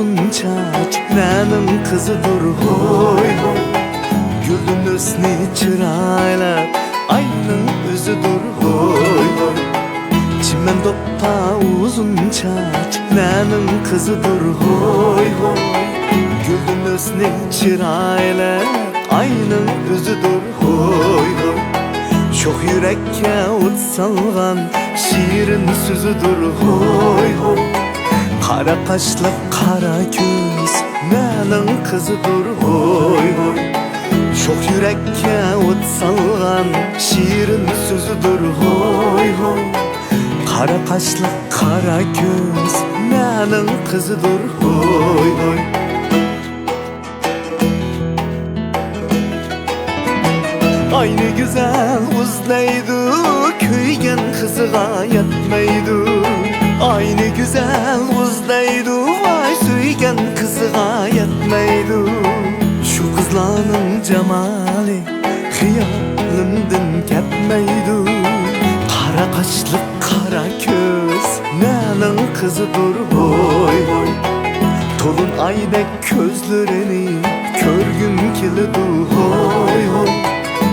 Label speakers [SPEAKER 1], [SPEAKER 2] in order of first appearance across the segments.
[SPEAKER 1] uzun çaç nenin kızıdır hoy hoy. Gülün üstüne çıraylar ayının özüdür hoy hoy. Çimen doppa uzun çaç nenin kızıdır hoy hoy. Gülün üstüne çıraylar ayının özüdür hoy hoy. Çok yürekke ot salgan şiirin sözüdür hoy hoy. Kara kaşlı kara göz nenin kızıdır hoy hoy. Çok yürekke ot salgan şiirin sözüdür hoy hoy. Kara kaşlı kara göz nenin kızıdır hoy hoy. Aynı güzel uzlaydı, köygen kızığa yetmeydi. Aynı güzel uzlaydı, vay söygen kızığa yetmeydi. Şu kızlarının cemali hiyalimden ketmeydi. Kara kaşlı kara göz nenin kızıdır hoy hoy. Tolun aydek gözlerini körgüm kilidi hoy hoy.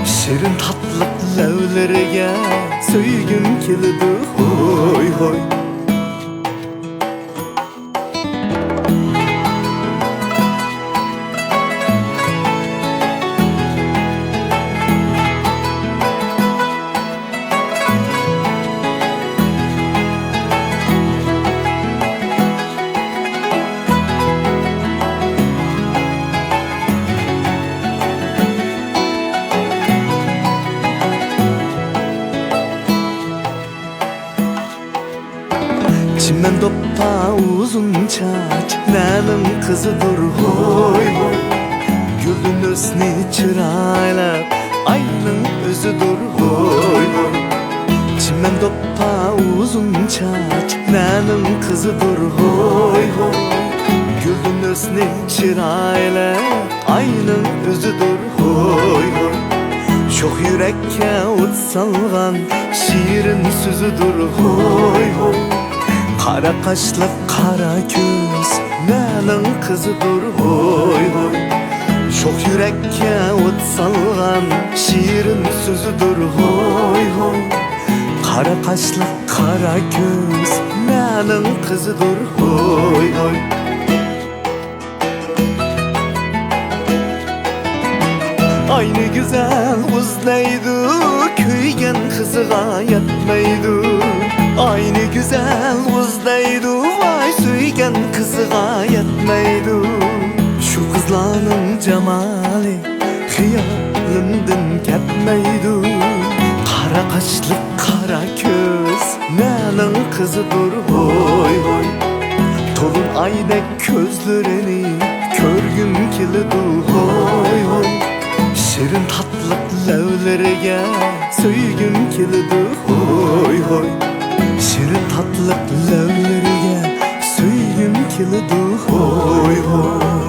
[SPEAKER 1] Şirin tatlık levlerine söygüm kilidi hoy hoy. Çimen doppa uzun çaç nenin kızıdır hoy hoy. Gülün üstüne çıraylar ayının özüdür hoy hoy. Çimen doppa uzun çaç nenin kızıdır hoy hoy. Gülün üstüne çıraylar ayının özüdür hoy hoy. Çok yürekke ot salgan şiirin sözüdür hoy hoy. Kara kaşlı kara göz nenin kızıdır hoy hoy. Çok yürekke ot salgan şiirin sözüdür hoy hoy. Kara kaşlı kara göz nenin kızıdır hoy hoy. Aynı güzel uzlaydı, köygen kızığa yetmeydi. Aynı güzel uzlaydı, vay söygen kızığa yetmeydi. Şu kızlarının cemali hiyalimden ketmeydi. Kara kaşlı kara göz nenin kızıdır hoy hoy. Tolun aydek gözlerini körgüm kilidi hoy hoy. Şirin tatlık levlerine söygüm kilidi hoy hoy. Şirin tatlık levlerine söygüm kilidi hoy hoy.